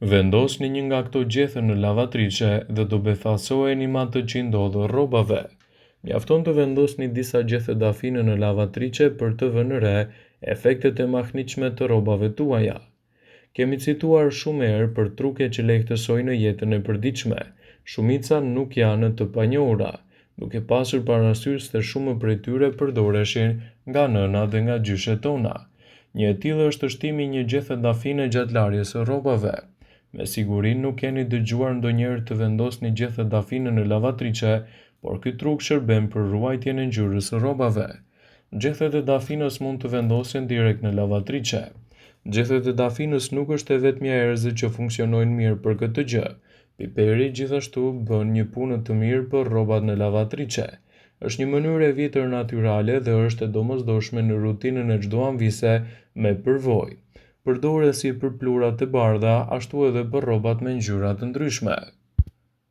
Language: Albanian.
Vendosni një nga këto gjethe në lavatrice dhe do befasojeni me atë që ndodhur rrobave. Mjafton të vendosni disa gjethe dafine në lavatrice për të vënë re efektet e mahniqme të rrobave tuaja. Kemi cituar shumë herë për truke që lehtësojnë jetën e përditshme. Shumica nuk janë të panjohura, duke pasur parasysh se shumë prej tyre përdoreshin nga nëna dhe nga gjyshet tona. Një e tillë është shtimi një gjethe dafine gjatë larjes së rrobave. Me siguri nuk keni dëgjuar ndonjëherë të vendosni gjethe dafine në lavatrice, por ky truk shërben për ruajtjen e ngjyrës së rrobave. Gjethet e dafinës mund të vendosen direkt në lavatrice. Gjethet e dafinës nuk është e vetmja erëzë që funksionojnë mirë për këtë gjë. Piperi gjithashtu bën një punë të mirë për rrobat në lavatrice. Është një mënyrë e vjetër natyrale dhe është e domosdoshme në rutinën e çdo anëvise me përvojë. Përdoret si për pluhurat e bardha, ashtu edhe për rrobat me ngjyra të ndryshme.